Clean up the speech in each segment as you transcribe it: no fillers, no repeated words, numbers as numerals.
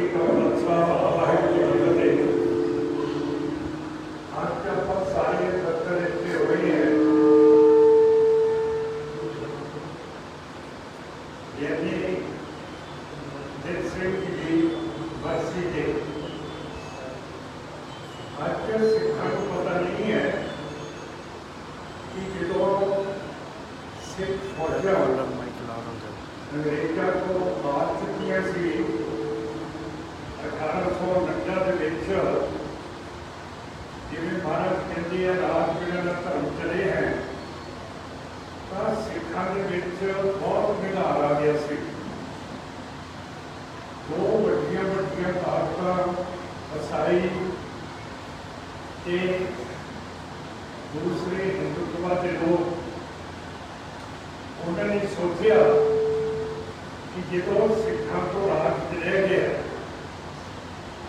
का खालसा वाहिगुरू जी की फतेह। आज आप सारे दफ्तर इतने हो रही हैं यानी जित सिंह जी बरसी के आज सिखा को पता नहीं है कि जो सिख फौजा अंग्रेजा को मार चुकी सी 1849 जिमें महाराज कहते हैं राज बिना का धर्म चले हैं तो सिखा के बहुत निधार आ गया सी। दो वड्डियां वड्डियां ताकत ईसाई के दूसरे हिंदुत्व के लोग उन्होंने सोचा कि जो सिखा को राज रह गया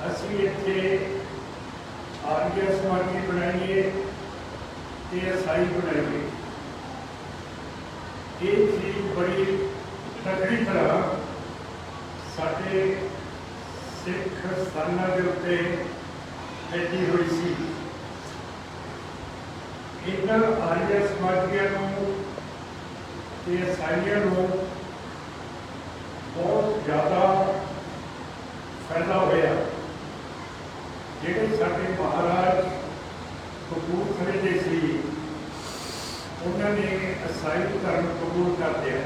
असी इतने आर्य समाजी बनाइए तो ईसाई बनाइए। ये चीज बड़ी तगड़ी तरह साढ़े सिख स्थानों के उत्ते फैली हुई सी। इन्होंने आर्य समाजियों ईसाइयों को बहुत ज़्यादा फायदा होया। ਜਿਹੜੇ ਸਾਡੇ ਮਹਾਰਾਜ ਕਪੂਰਥਲੇ ਦੇ ਸੀ ਉਹਨਾਂ ਨੇ ਈਸਾਈ ਧਰਮ ਕਬੂਲ ਕਰ ਲਿਆ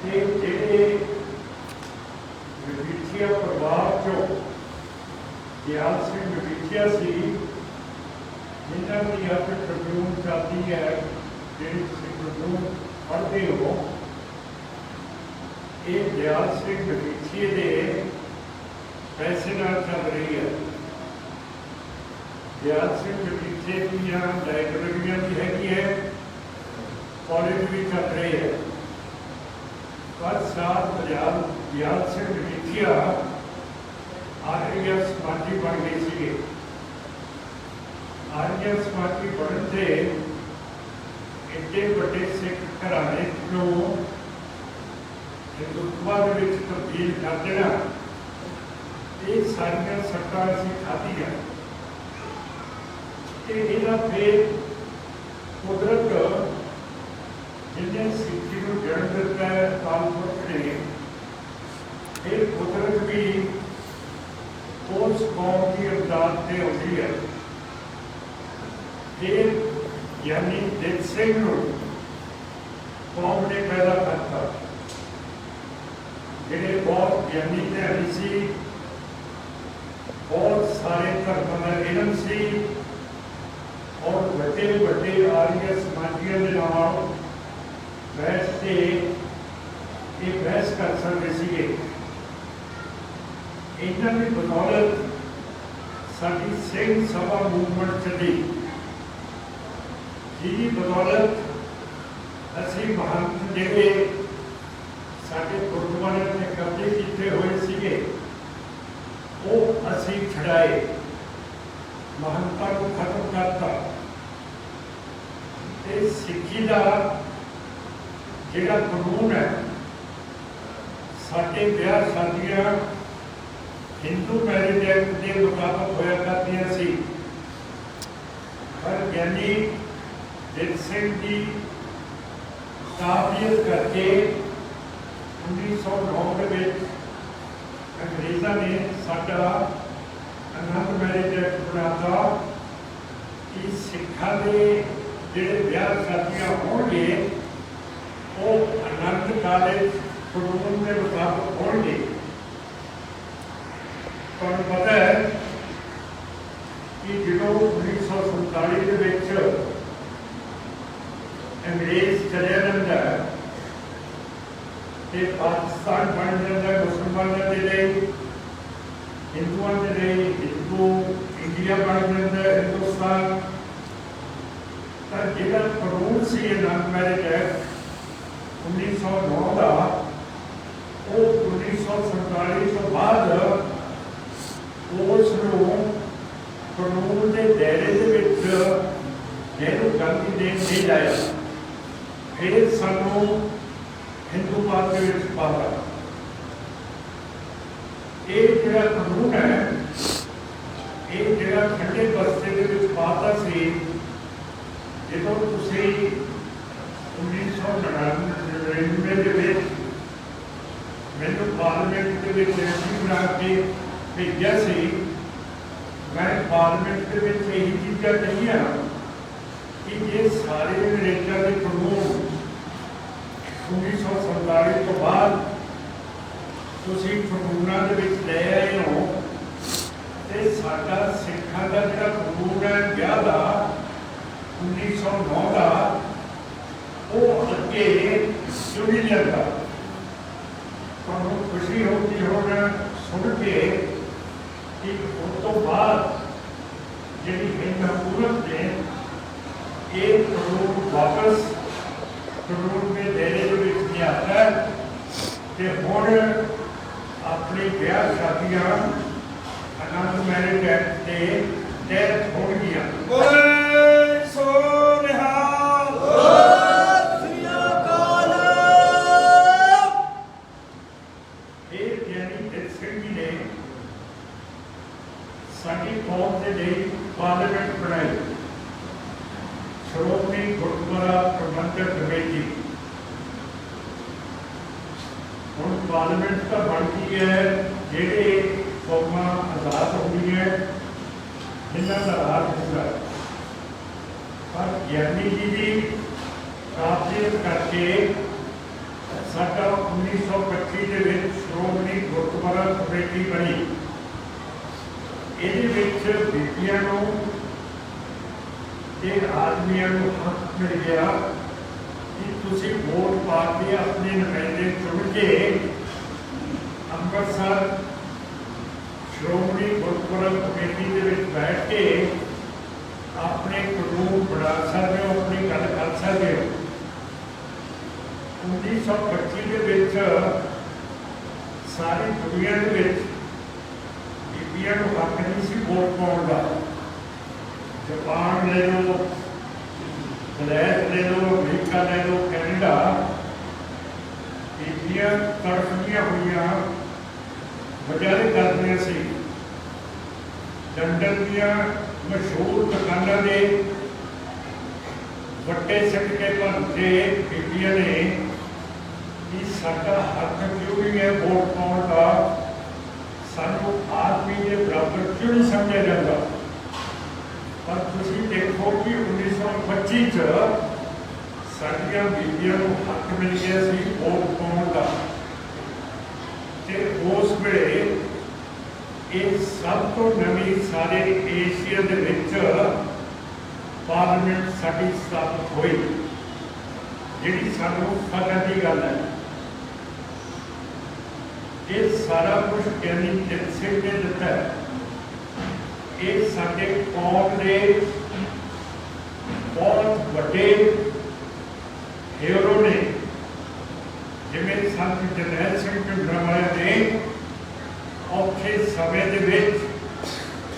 ਤੇ ਜਿਹੜੇ ਮਜੀਠੀਆ ਪਰਿਵਾਰ ਚੋਂ ਦਿਆਲ ਸਿੰਘ ਮਜੀਠੀਆ ਸੀ ਜਿਨ੍ਹਾਂ ਦੀ ਅੱਜ ਟ੍ਰਿਬਿਊਨ ਚੱਲਦੀ ਹੈ ਜਿਹੜੀ ਤੁਸੀਂ ਟ੍ਰਿਬਿਊਨ ਪੜ੍ਹਦੇ ਹੋ ਇਹ ਦਿਆਲ ਸਿੰਘ ਮਜੀਠੀਏ ਦੇ पैसे नाल चल रही है। दियाल सिंह मजीठिए दी लाइब्रेरियां भी हैगी है कॉलेज भी चल रही है। पर साथ दियाल सिंह मजीठिया आर्य समाजी बन गए थे। आर्य समाजी बनने से एडे बड़े सिख घराने को हिंदुत्व तब्दील कर देना ये सारिया सट्टा असी खाधिया फिर कुदरत जिन्हें सिक्खी को जन्म दिता है अकाल पुरख ने फिर कुदरत भी उस कौम की इमदाद से आती है। फिर यानी जित सिंह कौम ने पैदा करता जिन्हें बहुत ज्ञानी ध्यानी सी बहुत सारे धर्मों का इलम सी और बड़े बड़े आर्य समाजियों के नाल बैठ के ये बहस कर सकते थे। इन्हों की बदौलत साडी सिंह सभा मूवमेंट चली जिसकी बदौलत असी महंत जिहड़े साडे गुरुद्वारे ने कब्जे किए हुए सीगे वो असी छड़ाए महंता को खत्म करता। सिक्खी का जिहड़ा कानून है साडे ब्याह शादियां हिंदू मैरिज एक्ट के मुताबिक होया करदियां सी। पर ज्ञानी जित सिंह की काबिलियत करके 1909 के अंग्रेज़ों ने साडा आनंद मैरिज एक्ट बनाता कि सिखा के जिहड़े ब्याह शादियां होणगे वो आनंद कॉलेज कानून के मुताबिक होणगे। तुहानूं पता है कि जो 1947 के विच अंग्रेज़ चलिया जाता है तो पाकिस्तान बन जाता है मुसलमानों के लिए हिंदुओं के लिए हिंदू इंडिया बन जाता है हिंदुस्तान। तो जिहड़ा कानून से आनंद मैरिज एक्ट 1909 का वो 1947 तो बाद उसनूं कानून के दायरे दे विच नेहरू गांधी ने नहीं लाया। फिर सानूं हिंदू पात के पाता ये जो कानून है ये जो ठंडे बस्ते के पाता से जो तुसी 1999 मैंने पार्लियामेंट के बना के भेजा से मैं पार्लियामेंट के यही चीज़ा कही कि ये सारे अंग्रेजों के कानून 1947 तो बाद तुसी कानूनों के ले आए हो तो साडा सिखां का जो कानून है ब्याह का 1909 का वो अगे क्यों नहीं जाता। तो खुशी होगी हम सुन के कि उस तो बाद जी हिंद हुकूमत ने ये कानून वापस कानून के दायरे में आता है कि हम अपनी ब्याह शादियां आनंद मैरिज एक्ट के तहत हो गई। साडी कौम के लिए पार्लियामेंट बनाई श्रोमणी गुरुद्वारा प्रबंधक कमेटी हम पार्लियामेंट का बनती है जेडे कौमां आजाद हो गई है जिन्हों का राज होगा पर ज्ञानी जी की काबलियत करके साडा 1925 के श्रोमणी गुरुद्वारा कमेटी बनी। ये बीबियां आदमियों हक मिल गया कि तुसी वोट पा के अपने नुमाइंदे चुन के अमृतसर श्रोमणी गुरुद्वारा कमेटी के बैठ के अपने कानून बना सकते हो, अपनी गल कर सकते हो। 1925 के सारी दुनिया के बीबियां हक नहीं सी वोट पाने का। जापान ले लो, वलैत ले लो, अमरीका ले लो, कैनेडा, बीबियां तड़फदियां हुई बजारे करदियां सी। लंडन दियां मशहूर दुकानों के वट्टे सिट के भरते बीबियां ने कि साडा हक क्यों नहीं है वोट पाने का, सानू आदमी के बराबर क्यों नहीं समझा जाता। पर तुसी देखो कि 1925 साडियां बीबियां को हक मिल गया सी वोट पाने का। उस वेले ये सब तो नवी सारे एशिया दे विच पार्लियामेंट साडी स्थापित हुई, जिहड़ी सानू फखर की गल है। ये सारा कुछ ज्ञानी जित सिंह ने दिता है। ये साडे कौम के बहुत बड़े हीरो ने, जिवें संत जरनैल सिंह ढिंडरावाले ने औखे समय दे विच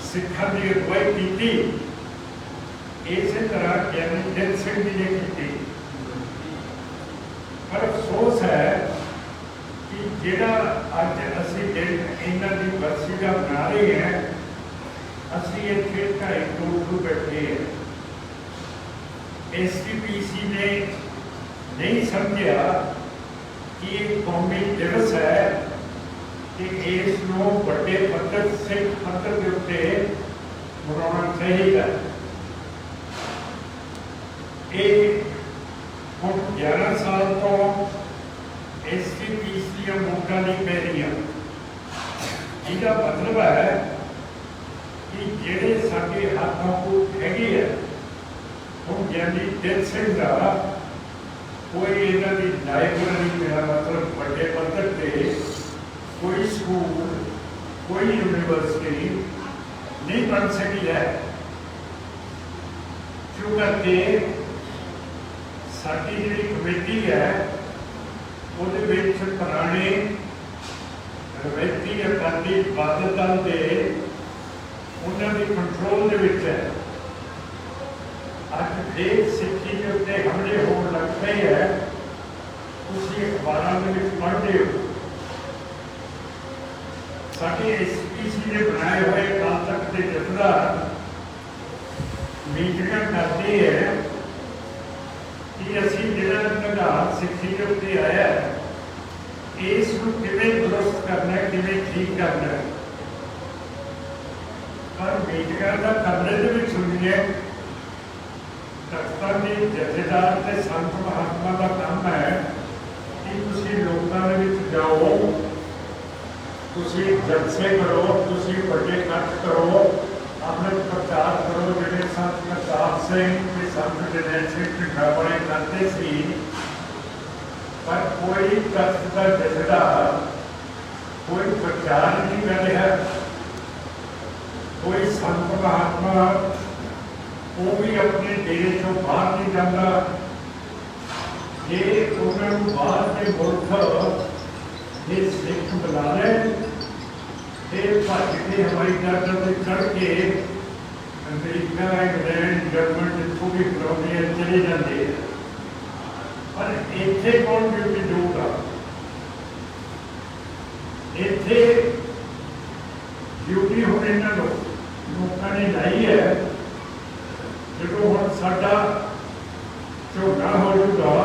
सिखां दी अगुवाई की, इस तरह ज्ञानी जित सिंह जी ने की। पर अफसोस है कि जिहड़ा अज असीं इन्हां दी बरसीगा मना रहे हैं, असीं इत्थे 2.5 करोड़ बैठे हैं। STPC ने नहीं समझा कि एक कौमी दिवस है कि इसनों बड़े पद्धर सिख पद्धर के उत्ते मनाना चाहिए। ये हम 11 साल तो STPC दियां वोटां नहीं पै रही। इसका मतलब है कि जेडे साडे हाथों को हैगे है, हम ज्ञानी जित सिंह का कोई इन्हां दी लाइब्रेरी, मेरा मतलब बड़े पद्धर पे कोई स्कूल, कोई यूनिवर्सिटी नहीं बन सकी है, क्योंकि साडी जिहड़ी कमेटी है ਉਹਦੇ ਵਿੱਚ ਪੁਰਾਣੇ ਰਵਾਇਤੀ ਅਕਾਲੀ ਬਾਦਲ ਦਲ ਦੇ ਉਹਨਾਂ ਦੇ ਕੰਟਰੋਲ ਦੇ ਵਿੱਚ ਹੈ। ਅੱਜ ਦੇਸ਼ ਸਿੱਖੀ ਦੇ ਉੱਤੇ ਹਮਲੇ ਹੋਣ ਲੱਗ ਪਏ ਹੈ। ਤੁਸੀਂ ਅਖਬਾਰਾਂ ਦੇ ਵਿੱਚ ਪੜ੍ਹਦੇ ਹੋ साढ़े एसपीसी ने बनाए हुए अकाल तख्त के जथेदार मीटिंग करते हैं कि असी जिहड़ा निगाह सिक्खी के उत्ते आया इसनूं किवें दुरुस्त करना है, किवें ठीक करना है। पर मीटिंगां दा कमरे दे विच हुंदियां तख्तां दे जथेदार ते संत महात्मा का काम है कि तुसीं लोकां दे विच जाओ, तुसीं जलसे करो, तुसीं वड्डे इकट्ठ करो, अपने प्रचार करो। जिहड़े संत करतार सिंह ते संत जरनैल सिंह ढिंडा वाले करते सी, पर कोई तख्त का जथेदार कोई प्रचार नहीं कर रहा, कोई संत महात्मा वो भी अपने डेरे चों बाहर नहीं जाता। जे उन्होंने बाहर के मुल्क ये सिख बुला लें तो भज के हवाई जहाज़ों से चढ़ के अमरीका, इंग्लैंड, जर्मन जितों भी बुलाते चले जाते हैं। पर इत्थे कौन ड्यूटी दूगा? इत्थे ड्यूटी हम इन्होंने लोगों ने लाई है। जो हम साडा झोना हो जाऊगा,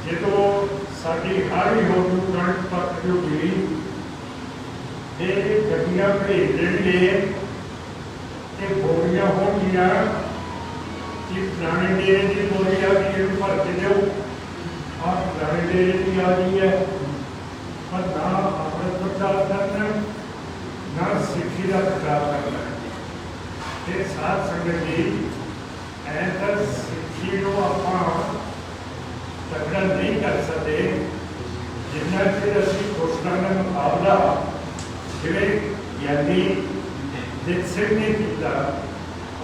जो साड़ी हाड़ी हो जू, कणक पक जूगी, गड्डियां भेज देंगे कि बोरियां होंगियां कि पुराने डेरे की बोरी आ गई, भर के दो, आप पुराने डेरे की आ गई है। पर ना अपने प्रचार करना, ना सिक्खी का प्रचार करना। ये साथ संगत जी ऐसा सिक्खी को आप तगड़ा नहीं कर सकते जिन्ना चिर असीं दुश्मन का मुकाबला जिवें ज्ञानी जित सिंह ने किया।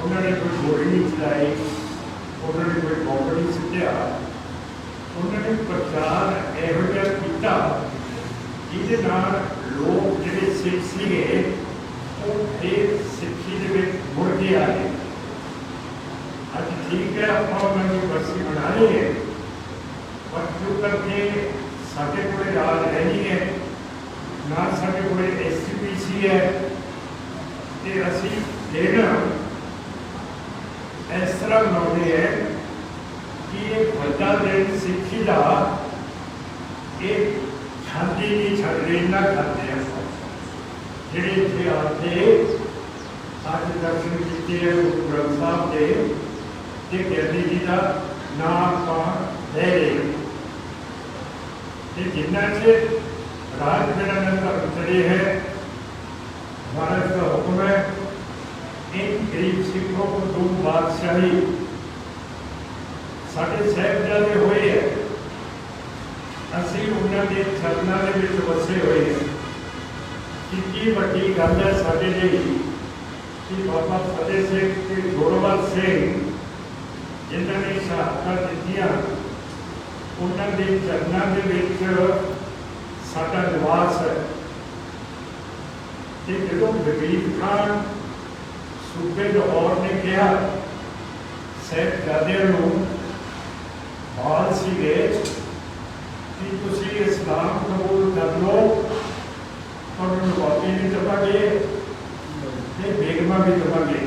उन्होंने कोई गोली नहीं चलाई, उन्होंने कोई बॉम्ब नहीं सुटिया, उन्होंने प्रचार इहो जिहा कीता जिहदे नाल लोग जिहड़े सिख सीगे वो फिर सिक्खी दे विच मुड़ के आ गए। अज ठीक है आपां उन्हां दी बरसी मना रहे हैं, पर क्यों करके साडे कोल राज है नहीं है, ना साडे कोल एसजीपीसी है, ते असीं दिन इस तरह मनाते हैं कि ये बड़ा दिन सिक्खी का एक खाती नहीं छड़ रही ना खाते हैं। जिहड़े इत्थे आके अज दर्शन किए हैं गुरु ग्रंथ साहब के ज्ञानी जी का नाम आप ले रहे, जिन्ना चिर राज बिना धर्म चले है, भारत का हुक्म है इन गरीब सिखों को दूर बादशाही साढ़े साहिबजादे हुए है, असी उन्होंने चरणों के विच वसे हुए हैं। कि वड्डी गल है साडे लई कि बाबा फतेह सिंह ते जोरावर सिंह जिन्होंने शहादत दित्तियां, उन्होंने चरणों के विच साडा निवास है। कि जो वजीर खान सूबे लाहौर ने कहा साहिबजादियां नूं बाल सीगे कि तुसीं इस्लाम कबूल कर लो, और नवाबी भी दबांगे ते बेगमां भी दबांगे।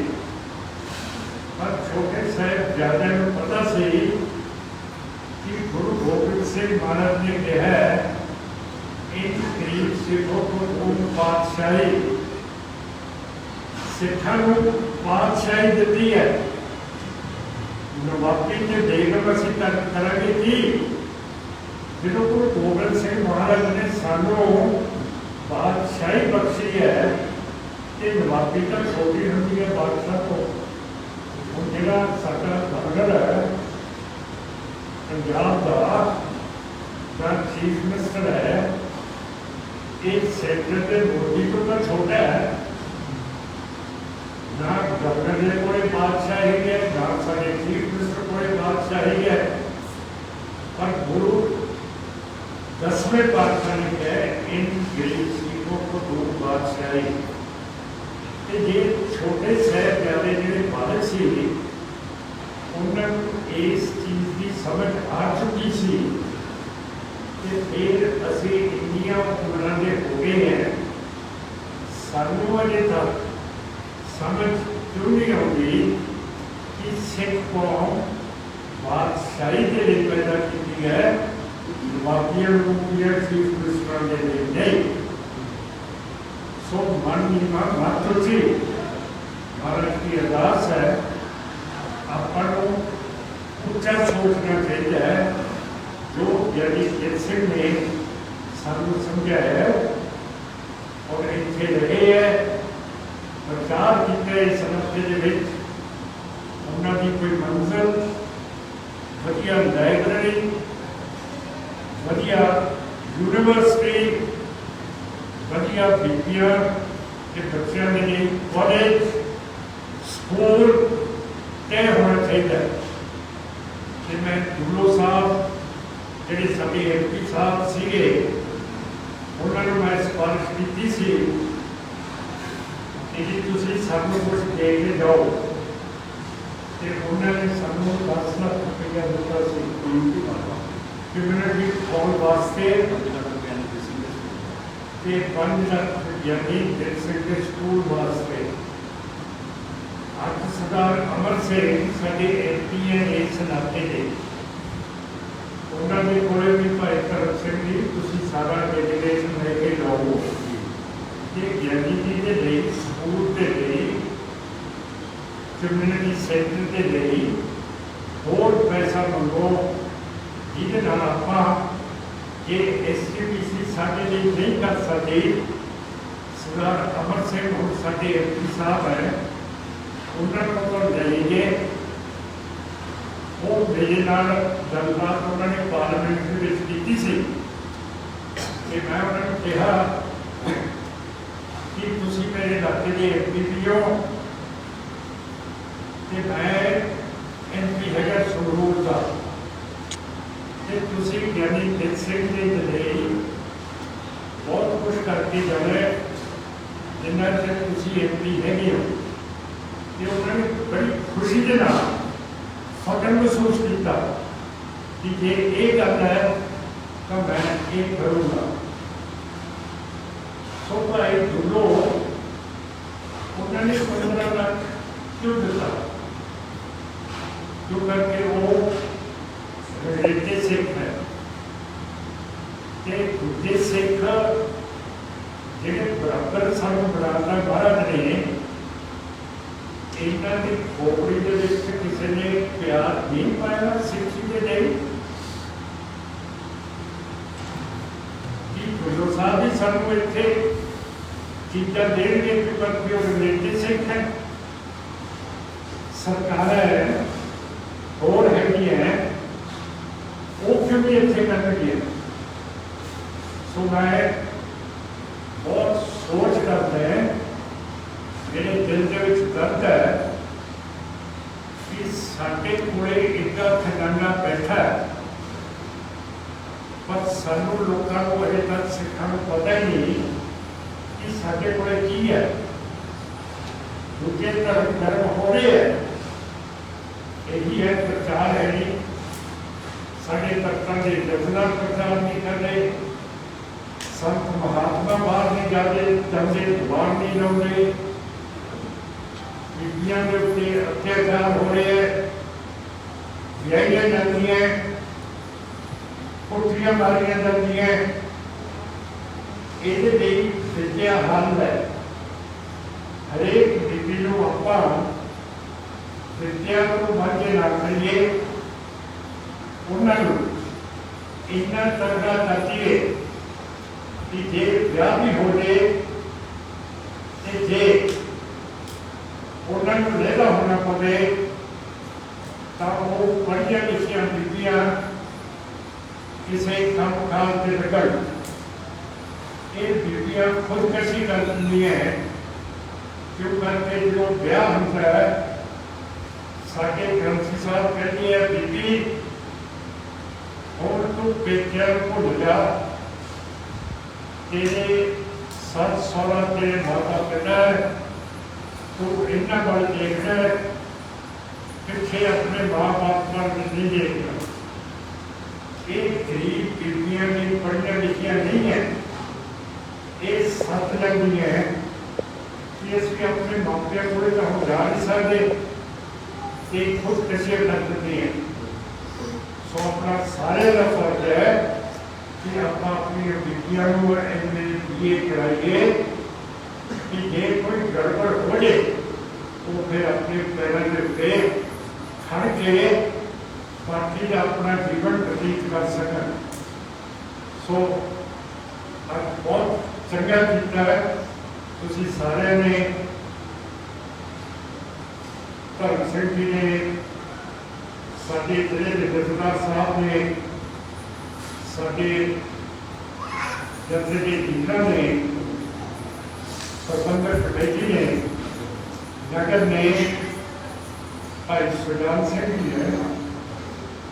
पर छोटे साहिबजादियां नूं पता सी कि गुरु गोबिंद सिंह महाराज ने कहा इन गरीब सिखों को तुम पातशाही, सिखा पातशाही दी है, नवाबी ने बेगम असीं करांगे की। जो गुरु गोबिंद सिंह महाराज ने सानू बादशाही बख्शी है कि नवाबी तो छोटी होती है बादशाह को। हम जिहड़ा साडा गवर्नर है पंजाब का चीफ मिनिस्टर है, एक सेंटर के मोदी को तो छोटा है, ना गवर्नर ने कोई बादशाही है, ना साडे चीफ मिनिस्टर कोई बादशाही है। पर गुरु 10वें पातशाह ने कहा इन गरीब सिखों को दूर बादशाही। ये छोटे साहिबजादे जिहड़े बालक सी उन्होंने इस चीज़ की समझ आ चुकी सी ਤੇ ਫਿਰ ਅਸੀਂ ਇੰਨੀਆਂ ਉਮਰਾਂ ਦੇ ਹੋ ਗਏ हैं, ਸਾਨੂੰ ਅਜੇ तक समझ क्यों नहीं आती कि सिख कौम बादशाही के लिए पैदा की है, बाकियों को चीफ मिनिस्टर के लिए नहीं। सो मन मत रुचि भारत की अरदास है, अपन ऊंचा सोचना चाहिए है जो यदि सिंह ने सानू समझाया और इतने रहे है प्रचार किए इस हफ्ते उन्होंने कोई मंजिल वधिया लाइब्रेरी, वधिया यूनिवर्सिटी, वधिया बीबियां के बच्चों के लिए कॉलेज स्कूल तय होना चाहिए। कि मैं दुल्लो साहब ਜਿਹੜੇ ਸਾਡੇ MP ਸਾਹਿਬ ਸੀਗੇ ਉਹਨਾਂ ਨੂੰ मैं सिफारिश की सी कि तुसीं सानू कुछ दे के जाओ, तो उन्होंने सानू 10 लाख रुपया दिता सी कम्यूनिटी हॉल वास्ते, 5 लाख यानी सिंह स्कूल वास्ते। अज सरदार अमर सिंह साडे MP है इस इलाके के, उन्होंने कोले भी भाई धर्म सिंह जी तुसीं सारा डेलीगेशन लेके जाओ कि ज्ञानी जी के लिए स्कूल के लिए कम्यूनिटी सेंटर के लिए होर पैसा मंगो, जिहदे नाल आपां जे SGPC साडे लिए नहीं कर सकते। सरदार अमर सिंह हुण साडे MP साहब है, उन्होंने को जाइए वो मेरे नाल गलबात उन्होंने पार्लियामेंट की सी कि मैं उन्होंने कहा कि तुसीं मेरे इलाके के MP भी हो ते मैं MP है संगरूर का, ते तुसीं ज्ञानी दिल सिंह के लिए बहुत कुछ करके जाना जिन्ना चਿਰ तुसीं MP हैगे हो। ते उन्होंने बड़ी खुशी के नाल फखर महसूस किया कि जे ये गल है तो मैं ये करूँगा। सो भाई दुल्लो उन्होंने 15 लाख क्यों दिता, क्यों करके वो रिलेटे सिख है ते दूजे सिख जिन्हें बराबर सानू बराबर भारत ने इन्हों की खोपड़ी के किसी ने प्यार नहीं पाया सिख जी के लिए कि गुरु साहब ही सानू इतने चीज़ा देंगे क्योंकि वो रिलेटिव सिख है, सरकार है होर है वो क्यों भी इतने कर रही है। सो मैं बहुत सोच करते हैं, मेरे दिल के दर्द है कि साडे कोले इतना खजाना बैठा है पर सानू लोगों को अजे तक सिखां पता ही नहीं कि साडे कोले की है। दूजे धर्म हो रहे हैं, यही है प्रचार है नहीं, साडे तख्तां के जथेदार प्रचार नहीं कर रहे, संत महात्मा बाहर नहीं जाते, चंदे बाहर नहीं लाते, बीबियां के उत्ते अत्याचार हो रहे हैं, विआहियां जांदियां, पुट्ठियां मारियां जांदियां। इहदे लई विद्या हल है, हरेक बीबी नूं आपां विद्या को वांझे ना करिए, उन्हां नूं इन्ना तगड़ा करिए कि जे विआह भी हो जाए ते जे उन्होंने लहरा होना पवे तो वो पढ़िया लिखिया बीबियां किसी काम खाल से लगन ये बीबियां खुदकशी कर दी है, क्यों करके जो ब्याह होता है साके ग्रंथी साहब कहती है बीबी और तू पेकिया भुल जा, तेरे सस सौरा तेरे माता पिता तो इन्ना बल देखना है, पिछे अपने माँ बाप पर नहीं देखना। एक गरीब बीबियां की नहीं है, ये सच लगती है कि असं अपने मापिया को हम जा नहीं सकते, एक खुद कशिया कर देते हैं। सो अपना सारे का फर्ज है कि आप अपनी विद्या ये कराइए कि जे कोई गड़बड़ हो जाए तो फिर अपने पैरों के पे खड़ के बाकी का अपना जीवन व्यतीत कर सकन। सो आज बहुत चंगा किया है तुसी सारे ने, धर्म सिंह जी ने, साडे जिले के जथेदार साहब ने, साडे जथे के लीडर ने, प्रबंधक कमेटी ने, नगर ने, भाई सुजान सिंह जी है,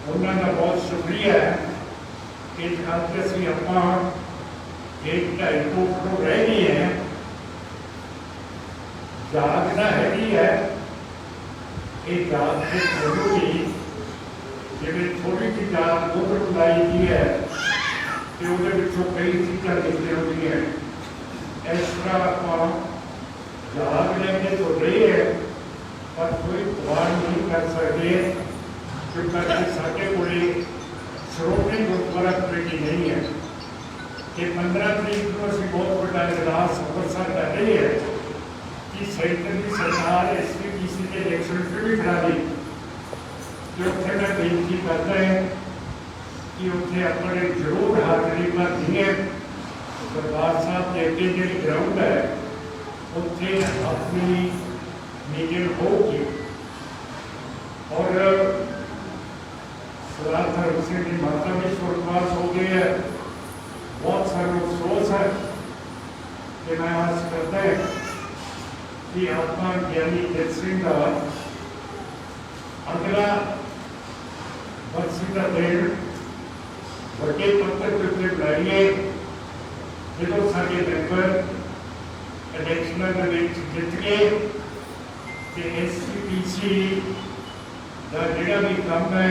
उन्होंने बहुत शुक्रिया है कि आज असी आप एक 2.5 फुट रह गई है, जागना है ये जाग के छोड़ोगी जिम्मे थोड़ी सी जाग उधर बुलाई दी है कि वो कई चीज़ा लिखी होती हैं। इस तरह आप जाग लेंगे तो रही है पर कोई दबाव नहीं कर सकते क्योंकि साढ़े कोई श्रोमणी गुरुद्वारा कमेटी नहीं है कि 15 तरीक को असं बहुत बड़ा इजलास अंमृतसर कर रही है कि सेंटर की सरकार SPPC के इलेक्शन से भी करा दी। जो उत्थे मैं बेनती करता है कि उत्थे अपने जरूर हाजिरी पर दिए दरबार साहब के अगे जी ग्राउंड है उत्थे अपनी मीटिंग होगी। और सरदार धर्म सिंह की माता भी स्वर्गवास हो गई है, बहुत सारे अफसोस है कि मैं आज करता है कि आत्मा ज्ञानी जत सिंह का अगला बरसी का दिन बड़े पत्थर के उत्ते बुलाइए जो सारे मैंबर इलेक्शनों के जित गए कि SPPC का जोड़ा भी काम है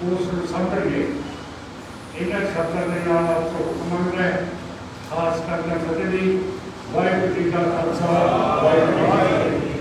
उस संभल गए। इन्होंने शब्दों के नाम आपको हुक्म मंग रहे खास करना फतेह दी। वाहिगुरू जी का खालसा वाहिगुरू जी की फतेह।